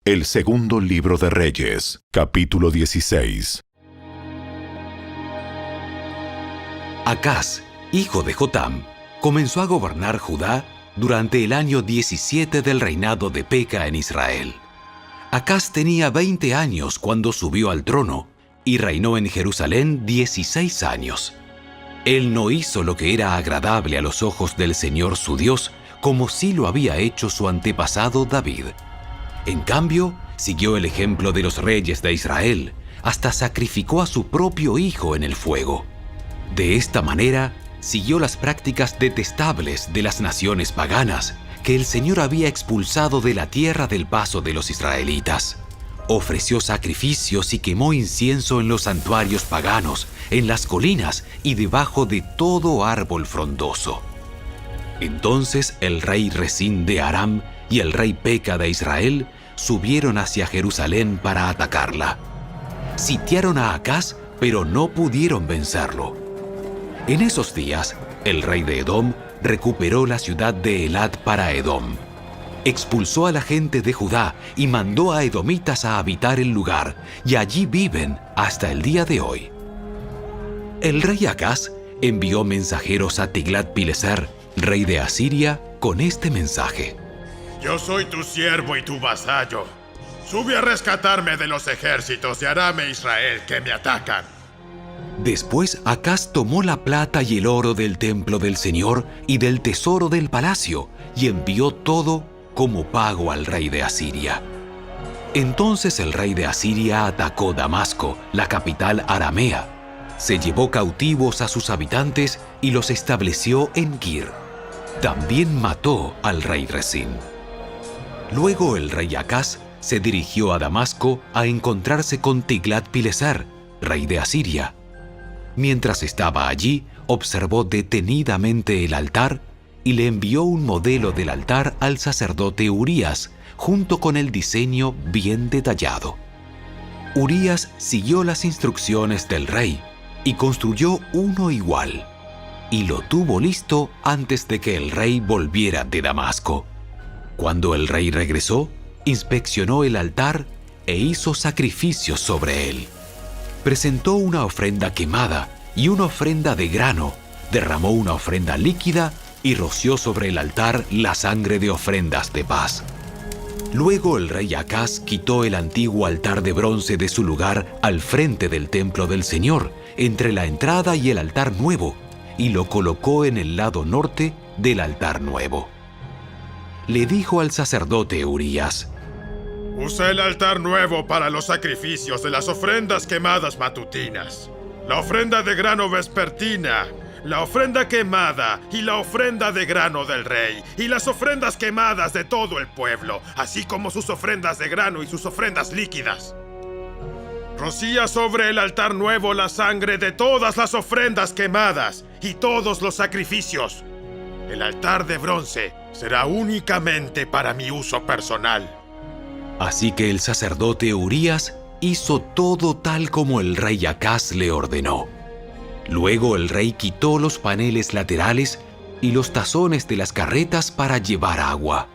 El segundo libro de Reyes, capítulo 16. Acaz, hijo de Jotam, comenzó a gobernar Judá durante el año 17 del reinado de Peca en Israel. Acaz tenía 20 años cuando subió al trono y reinó en Jerusalén 16 años. Él no hizo lo que era agradable a los ojos del Señor su Dios, como sí lo había hecho su antepasado David. En cambio, siguió el ejemplo de los reyes de Israel, hasta sacrificó a su propio hijo en el fuego. De esta manera, siguió las prácticas detestables de las naciones paganas que el Señor había expulsado de la tierra del paso de los israelitas. Ofreció sacrificios y quemó incienso en los santuarios paganos, en las colinas y debajo de todo árbol frondoso. Entonces el rey Resín de Aram y el rey Peca de Israel subieron hacia Jerusalén para atacarla. Sitiaron a Acaz, pero no pudieron vencerlo. En esos días, el rey de Edom recuperó la ciudad de Elat para Edom. Expulsó a la gente de Judá y mandó a edomitas a habitar el lugar, y allí viven hasta el día de hoy. El rey Acaz envió mensajeros a Tiglat-Pileser, rey de Asiria, con este mensaje: Yo soy tu siervo y tu vasallo. Sube a rescatarme de los ejércitos de Aram e Israel que me atacan. Después Acaz tomó la plata y el oro del templo del Señor y del tesoro del palacio y envió todo como pago al rey de Asiria. Entonces el rey de Asiria atacó Damasco, la capital aramea. Se llevó cautivos a sus habitantes y los estableció en Kir. También mató al rey Resín. Luego el rey Acaz se dirigió a Damasco a encontrarse con Tiglat-Pileser, rey de Asiria. Mientras estaba allí, observó detenidamente el altar y le envió un modelo del altar al sacerdote Urías, junto con el diseño bien detallado. Urías siguió las instrucciones del rey y construyó uno igual, y lo tuvo listo antes de que el rey volviera de Damasco. Cuando el rey regresó, inspeccionó el altar e hizo sacrificios sobre él. Presentó una ofrenda quemada y una ofrenda de grano, derramó una ofrenda líquida y roció sobre el altar la sangre de ofrendas de paz. Luego el rey Acaz quitó el antiguo altar de bronce de su lugar al frente del templo del Señor, entre la entrada y el altar nuevo, y lo colocó en el lado norte del altar nuevo. Le dijo al sacerdote Urías: Usa el altar nuevo para los sacrificios de las ofrendas quemadas matutinas, la ofrenda de grano vespertina, la ofrenda quemada y la ofrenda de grano del rey, y las ofrendas quemadas de todo el pueblo, así como sus ofrendas de grano y sus ofrendas líquidas. Rocía sobre el altar nuevo la sangre de todas las ofrendas quemadas y todos los sacrificios. El altar de bronce será únicamente para mi uso personal. Así que el sacerdote Urías hizo todo tal como el rey Acaz le ordenó. Luego el rey quitó los paneles laterales y los tazones de las carretas para llevar agua.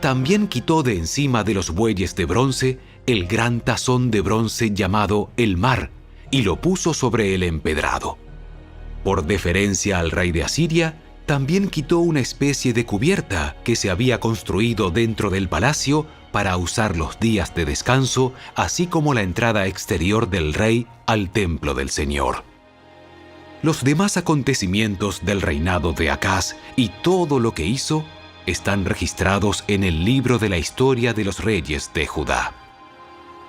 También quitó de encima de los bueyes de bronce el gran tazón de bronce llamado el Mar y lo puso sobre el empedrado. Por deferencia al rey de Asiria, también quitó una especie de cubierta que se había construido dentro del palacio para usar los días de descanso, así como la entrada exterior del rey al templo del Señor. Los demás acontecimientos del reinado de Acaz y todo lo que hizo están registrados en el libro de la historia de los reyes de Judá.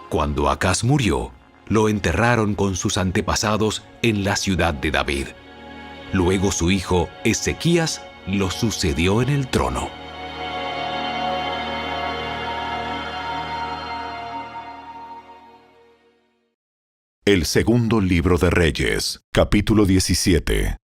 Cuando Acaz murió, lo enterraron con sus antepasados en la ciudad de David. Luego su hijo Ezequías lo sucedió en el trono. El segundo libro de Reyes, capítulo 17.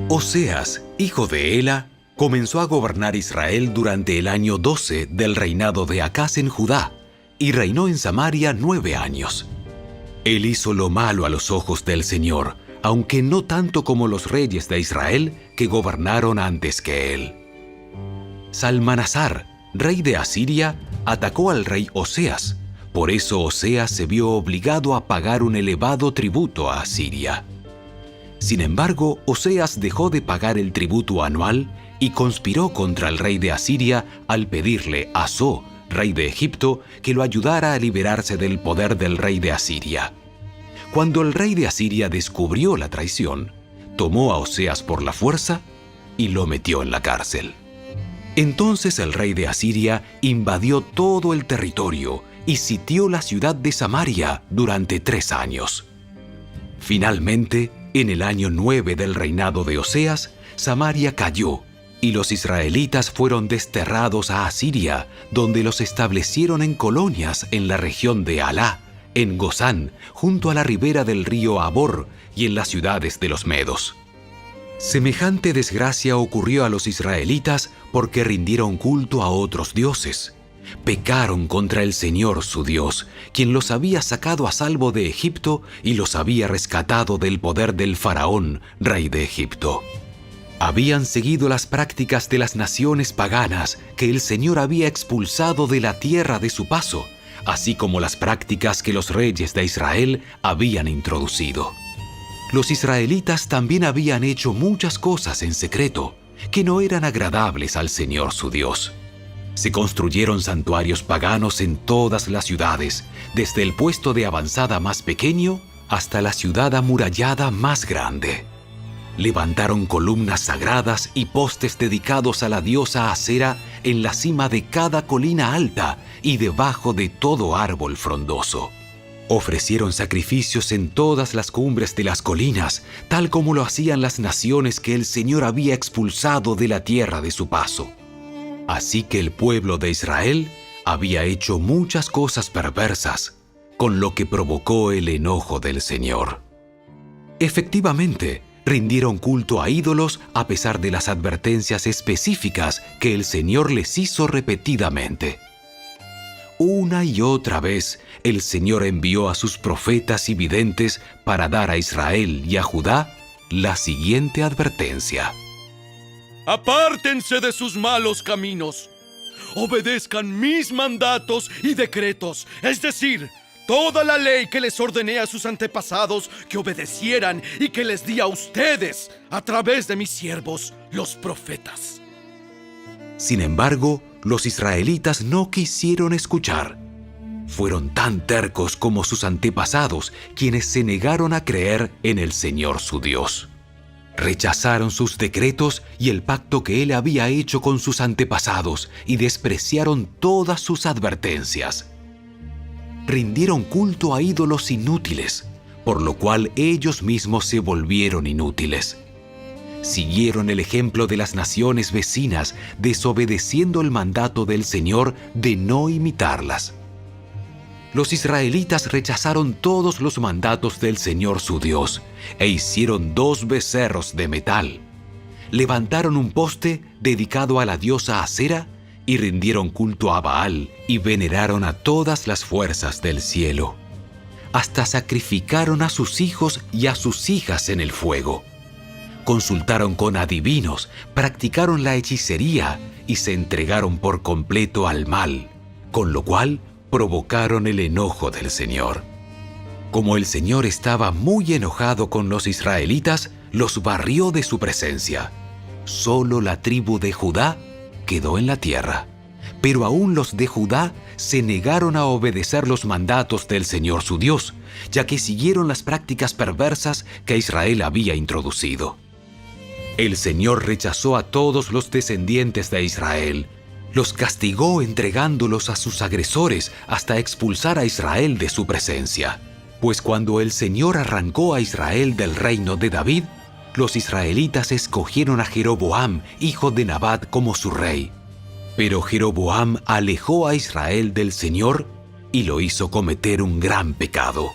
Oseas, hijo de Ela, comenzó a gobernar Israel durante el año 12 del reinado de Acaz en Judá, y reinó en Samaria 9 años. Él hizo lo malo a los ojos del Señor, aunque no tanto como los reyes de Israel que gobernaron antes que él. Salmanasar, rey de Asiria, atacó al rey Oseas. Por eso Oseas se vio obligado a pagar un elevado tributo a Asiria. Sin embargo, Oseas dejó de pagar el tributo anual y conspiró contra el rey de Asiria al pedirle a So, rey de Egipto, que lo ayudara a liberarse del poder del rey de Asiria. Cuando el rey de Asiria descubrió la traición, tomó a Oseas por la fuerza y lo metió en la cárcel. Entonces el rey de Asiria invadió todo el territorio y sitió la ciudad de Samaria durante 3 años. Finalmente, en el año 9 del reinado de Oseas, Samaria cayó y los israelitas fueron desterrados a Asiria, donde los establecieron en colonias en la región de Halá, en Gozán, junto a la ribera del río Abor y en las ciudades de los medos. Semejante desgracia ocurrió a los israelitas porque rindieron culto a otros dioses. Pecaron contra el Señor su Dios, quien los había sacado a salvo de Egipto y los había rescatado del poder del faraón, rey de Egipto. Habían seguido las prácticas de las naciones paganas que el Señor había expulsado de la tierra de su paso, así como las prácticas que los reyes de Israel habían introducido. Los israelitas también habían hecho muchas cosas en secreto que no eran agradables al Señor su Dios. Se construyeron santuarios paganos en todas las ciudades, desde el puesto de avanzada más pequeño hasta la ciudad amurallada más grande. Levantaron columnas sagradas y postes dedicados a la diosa Asera en la cima de cada colina alta y debajo de todo árbol frondoso. Ofrecieron sacrificios en todas las cumbres de las colinas, tal como lo hacían las naciones que el Señor había expulsado de la tierra de su paso. Así que el pueblo de Israel había hecho muchas cosas perversas, con lo que provocó el enojo del Señor. Efectivamente, rindieron culto a ídolos a pesar de las advertencias específicas que el Señor les hizo repetidamente. Una y otra vez, el Señor envió a sus profetas y videntes para dar a Israel y a Judá la siguiente advertencia. Apártense de sus malos caminos. Obedezcan mis mandatos y decretos, es decir, toda la ley que les ordené a sus antepasados que obedecieran y que les di a ustedes a través de mis siervos, los profetas. Sin embargo, los israelitas no quisieron escuchar. Fueron tan tercos como sus antepasados, quienes se negaron a creer en el Señor su Dios. Rechazaron sus decretos y el pacto que Él había hecho con sus antepasados y despreciaron todas sus advertencias. Rindieron culto a ídolos inútiles, por lo cual ellos mismos se volvieron inútiles. Siguieron el ejemplo de las naciones vecinas, desobedeciendo el mandato del Señor de no imitarlas. Los israelitas rechazaron todos los mandatos del Señor su Dios e hicieron 2 becerros de metal. Levantaron un poste dedicado a la diosa Asera y rindieron culto a Baal y veneraron a todas las fuerzas del cielo. Hasta sacrificaron a sus hijos y a sus hijas en el fuego. Consultaron con adivinos, practicaron la hechicería y se entregaron por completo al mal, con lo cual provocaron el enojo del Señor. Como el Señor estaba muy enojado con los israelitas, los barrió de su presencia. Solo la tribu de Judá quedó en la tierra. Pero aún los de Judá se negaron a obedecer los mandatos del Señor su Dios, ya que siguieron las prácticas perversas que Israel había introducido. El Señor rechazó a todos los descendientes de Israel. Los castigó entregándolos a sus agresores hasta expulsar a Israel de su presencia. Pues cuando el Señor arrancó a Israel del reino de David, los israelitas escogieron a Jeroboam, hijo de Nabat, como su rey. Pero Jeroboam alejó a Israel del Señor y lo hizo cometer un gran pecado.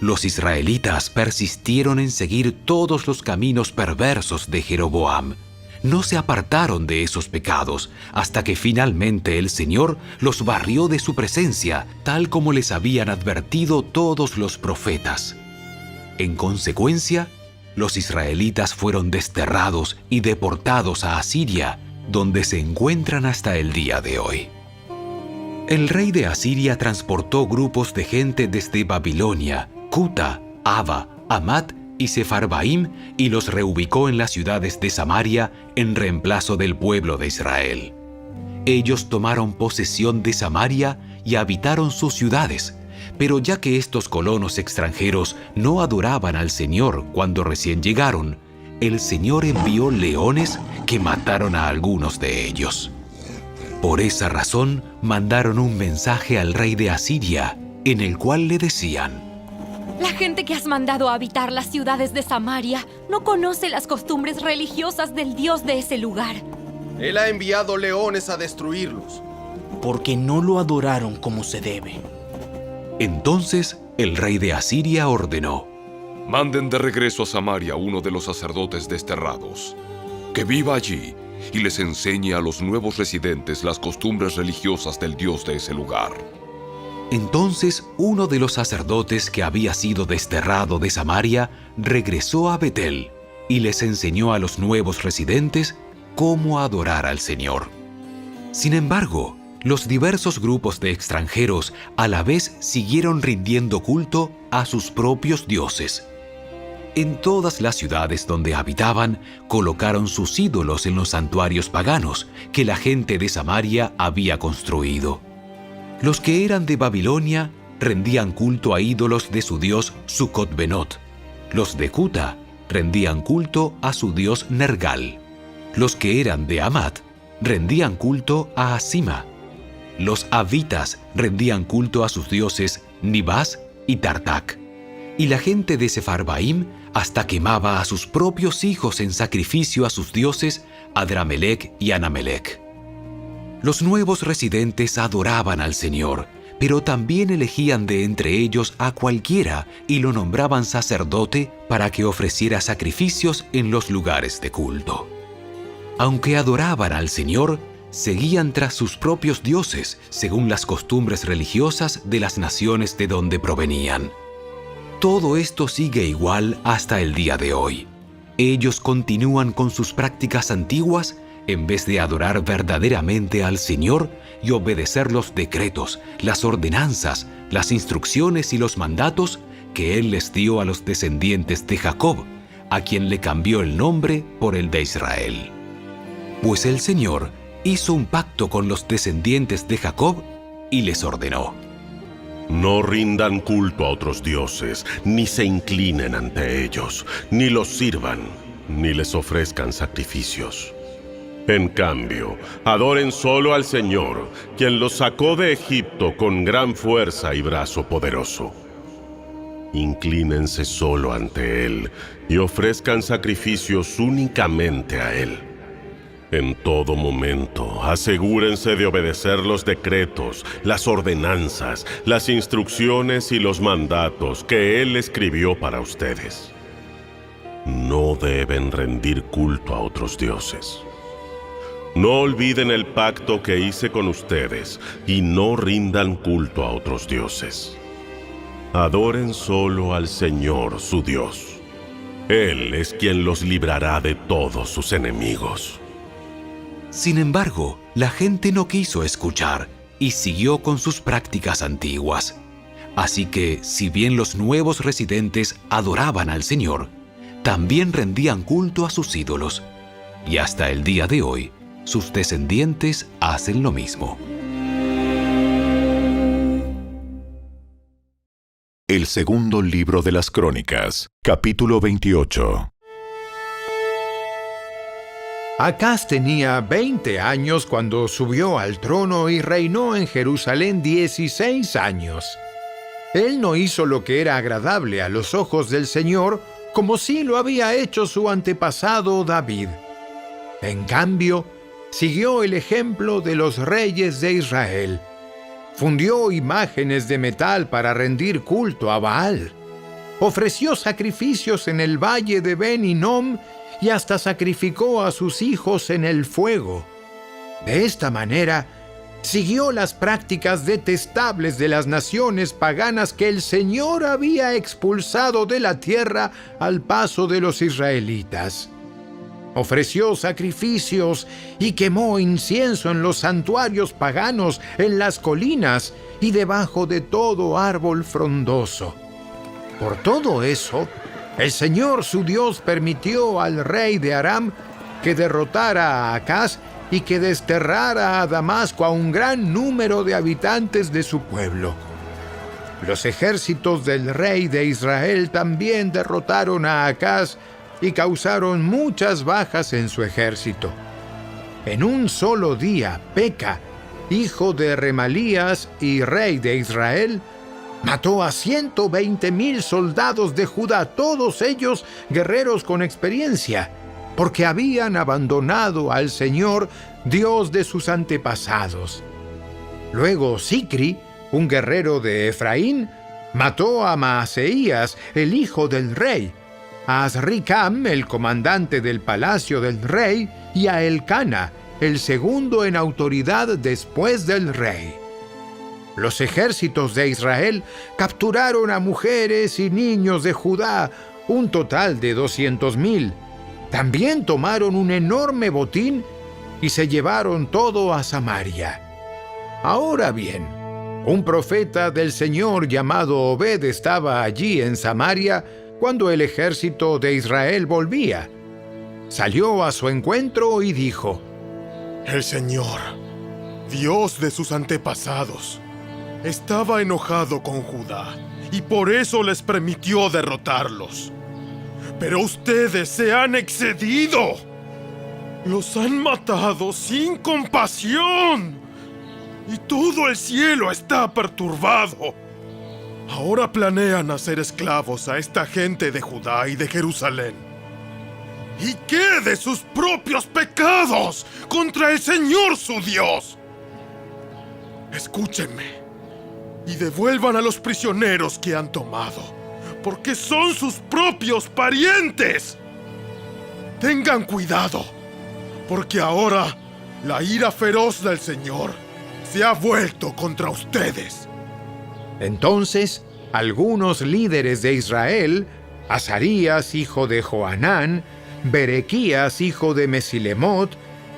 Los israelitas persistieron en seguir todos los caminos perversos de Jeroboam. No se apartaron de esos pecados hasta que finalmente el Señor los barrió de su presencia, tal como les habían advertido todos los profetas. En consecuencia, los israelitas fueron desterrados y deportados a Asiria donde se encuentran hasta el día de hoy. El rey de Asiria transportó grupos de gente desde Babilonia, Cuta, Ava, Hamat y Sefarbaim y los reubicó en las ciudades de Samaria en reemplazo del pueblo de Israel. Ellos tomaron posesión de Samaria y habitaron sus ciudades, pero ya que estos colonos extranjeros no adoraban al Señor cuando recién llegaron, el Señor envió leones que mataron a algunos de ellos. Por esa razón, mandaron un mensaje al rey de Asiria, en el cual le decían: La gente que has mandado a habitar las ciudades de Samaria no conoce las costumbres religiosas del Dios de ese lugar. Él ha enviado leones a destruirlos, porque no lo adoraron como se debe. Entonces el rey de Asiria ordenó: Manden de regreso a Samaria a uno de los sacerdotes desterrados, que viva allí y les enseñe a los nuevos residentes las costumbres religiosas del Dios de ese lugar. Entonces uno de los sacerdotes que había sido desterrado de Samaria regresó a Betel y les enseñó a los nuevos residentes cómo adorar al Señor. Sin embargo, los diversos grupos de extranjeros a la vez siguieron rindiendo culto a sus propios dioses. En todas las ciudades donde habitaban, colocaron sus ídolos en los santuarios paganos que la gente de Samaria había construido. Los que eran de Babilonia rendían culto a ídolos de su dios Sucot-Benot. Los de Cuta rendían culto a su dios Nergal. Los que eran de Hamat rendían culto a Asima. Los havitas rendían culto a sus dioses Nibás y Tartak. Y la gente de Sefarbaim hasta quemaba a sus propios hijos en sacrificio a sus dioses Adramelec y Anamelec. Los nuevos residentes adoraban al Señor, pero también elegían de entre ellos a cualquiera y lo nombraban sacerdote para que ofreciera sacrificios en los lugares de culto. Aunque adoraban al Señor, seguían tras sus propios dioses, según las costumbres religiosas de las naciones de donde provenían. Todo esto sigue igual hasta el día de hoy. Ellos continúan con sus prácticas antiguas en vez de adorar verdaderamente al Señor y obedecer los decretos, las ordenanzas, las instrucciones y los mandatos que Él les dio a los descendientes de Jacob, a quien le cambió el nombre por el de Israel. Pues el Señor hizo un pacto con los descendientes de Jacob y les ordenó: No rindan culto a otros dioses, ni se inclinen ante ellos, ni los sirvan, ni les ofrezcan sacrificios. En cambio, adoren solo al Señor, quien los sacó de Egipto con gran fuerza y brazo poderoso. Inclínense solo ante Él y ofrezcan sacrificios únicamente a Él. En todo momento, asegúrense de obedecer los decretos, las ordenanzas, las instrucciones y los mandatos que Él escribió para ustedes. No deben rendir culto a otros dioses. No olviden el pacto que hice con ustedes y no rindan culto a otros dioses. Adoren solo al Señor, su Dios. Él es quien los librará de todos sus enemigos. Sin embargo, la gente no quiso escuchar y siguió con sus prácticas antiguas. Así que, si bien los nuevos residentes adoraban al Señor, también rendían culto a sus ídolos. Y hasta el día de hoy, sus descendientes hacen lo mismo. El segundo libro de las Crónicas, capítulo 28. Acaz tenía 20 años cuando subió al trono y reinó en Jerusalén 16 años. Él no hizo lo que era agradable a los ojos del Señor, como sí lo había hecho su antepasado David. En cambio, siguió el ejemplo de los reyes de Israel. Fundió imágenes de metal para rendir culto a Baal. Ofreció sacrificios en el valle de Ben Hinnom y hasta sacrificó a sus hijos en el fuego. De esta manera, siguió las prácticas detestables de las naciones paganas que el Señor había expulsado de la tierra al paso de los israelitas. Ofreció sacrificios y quemó incienso en los santuarios paganos, en las colinas y debajo de todo árbol frondoso. Por todo eso, el Señor su Dios permitió al rey de Aram que derrotara a Acaz y que desterrara a Damasco a un gran número de habitantes de su pueblo. Los ejércitos del rey de Israel también derrotaron a Acaz y causaron muchas bajas en su ejército. En un solo día, Peca, hijo de Remalías y rey de Israel, mató a 120,000 soldados de Judá, todos ellos guerreros con experiencia, porque habían abandonado al Señor, Dios de sus antepasados. Luego Sicri, un guerrero de Efraín, mató a Maaseías, el hijo del rey, a Azricam, el comandante del palacio del rey, y a Elcana, el segundo en autoridad después del rey. Los ejércitos de Israel capturaron a mujeres y niños de Judá, un total de 200,000. También tomaron un enorme botín y se llevaron todo a Samaria. Ahora bien, un profeta del Señor llamado Obed estaba allí en Samaria cuando el ejército de Israel volvía. Salió a su encuentro y dijo: El Señor, Dios de sus antepasados, estaba enojado con Judá y por eso les permitió derrotarlos. Pero ustedes se han excedido. Los han matado sin compasión. Y todo el cielo está perturbado. Ahora planean hacer esclavos a esta gente de Judá y de Jerusalén. ¿Y qué de sus propios pecados contra el Señor su Dios? Escúchenme y devuelvan a los prisioneros que han tomado, porque son sus propios parientes. Tengan cuidado, porque ahora la ira feroz del Señor se ha vuelto contra ustedes. Entonces, algunos líderes de Israel, Azarías, hijo de Joanán, Berequías, hijo de Mesilemot,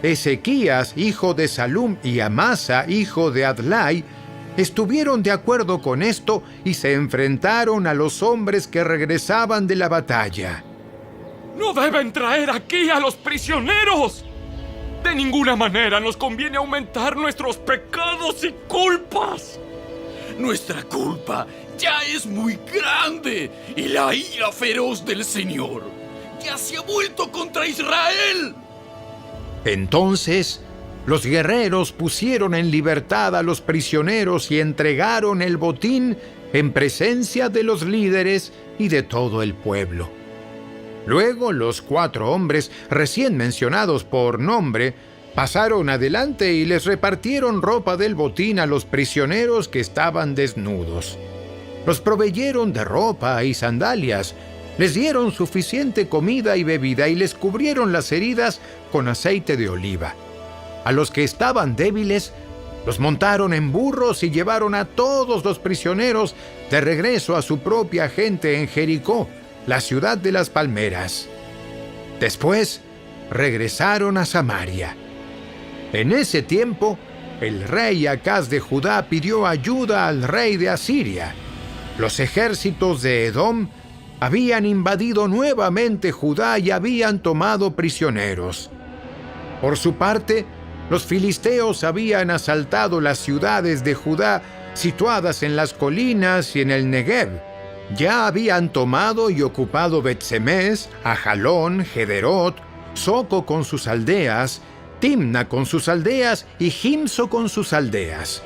Ezequías, hijo de Salum, y Amasa, hijo de Adlai, estuvieron de acuerdo con esto y se enfrentaron a los hombres que regresaban de la batalla. ¡No deben traer aquí a los prisioneros! De ninguna manera nos conviene aumentar nuestros pecados y culpas. Nuestra culpa ya es muy grande y la ira feroz del Señor ya se ha vuelto contra Israel. Entonces, los guerreros pusieron en libertad a los prisioneros y entregaron el botín en presencia de los líderes y de todo el pueblo. Luego los 4 hombres recién mencionados por nombre pasaron adelante y les repartieron ropa del botín a los prisioneros que estaban desnudos. Los proveyeron de ropa y sandalias, les dieron suficiente comida y bebida y les cubrieron las heridas con aceite de oliva. A los que estaban débiles, los montaron en burros y llevaron a todos los prisioneros de regreso a su propia gente en Jericó, la ciudad de las palmeras. Después, regresaron a Samaria. En ese tiempo, el rey Acaz de Judá pidió ayuda al rey de Asiria. Los ejércitos de Edom habían invadido nuevamente Judá y habían tomado prisioneros. Por su parte, los filisteos habían asaltado las ciudades de Judá situadas en las colinas y en el Negev. Ya habían tomado y ocupado Bet-Semes, Ajalón, Gederot, Soco con sus aldeas, Timna con sus aldeas y Gimso con sus aldeas.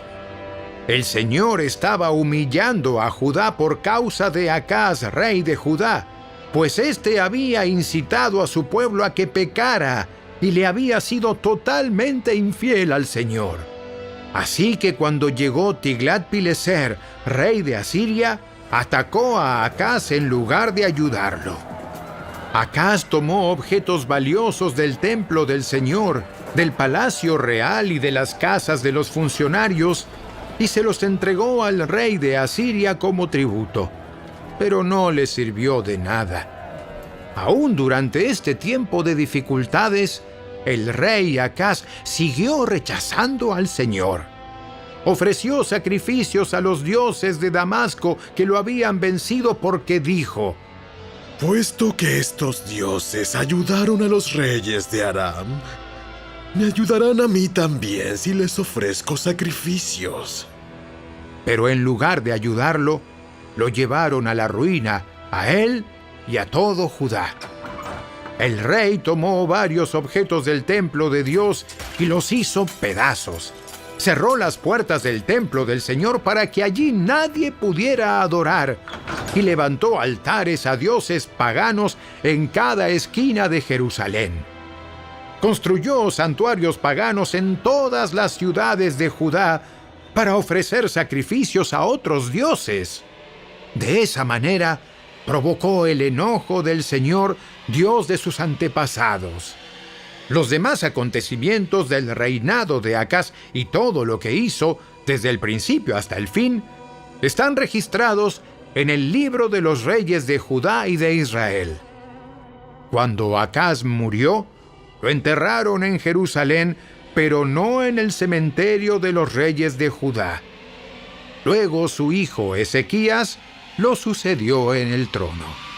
El Señor estaba humillando a Judá por causa de Acaz, rey de Judá, pues éste había incitado a su pueblo a que pecara y le había sido totalmente infiel al Señor. Así que cuando llegó Tiglat-Pileser, rey de Asiria, atacó a Acaz en lugar de ayudarlo. Acaz tomó objetos valiosos del templo del Señor, del palacio real y de las casas de los funcionarios, y se los entregó al rey de Asiria como tributo, pero no le sirvió de nada. Aún durante este tiempo de dificultades, el rey Acaz siguió rechazando al Señor. Ofreció sacrificios a los dioses de Damasco que lo habían vencido porque dijo: puesto que estos dioses ayudaron a los reyes de Aram, me ayudarán a mí también si les ofrezco sacrificios. Pero en lugar de ayudarlo, lo llevaron a la ruina, a él y a todo Judá. El rey tomó varios objetos del templo de Dios y los hizo pedazos. Cerró las puertas del templo del Señor para que allí nadie pudiera adorar, y levantó altares a dioses paganos en cada esquina de Jerusalén. Construyó santuarios paganos en todas las ciudades de Judá para ofrecer sacrificios a otros dioses. De esa manera, provocó el enojo del Señor, Dios de sus antepasados. Los demás acontecimientos del reinado de Acaz y todo lo que hizo, desde el principio hasta el fin, están registrados en el libro de los reyes de Judá y de Israel. Cuando Acaz murió, lo enterraron en Jerusalén, pero no en el cementerio de los reyes de Judá. Luego su hijo Ezequías lo sucedió en el trono.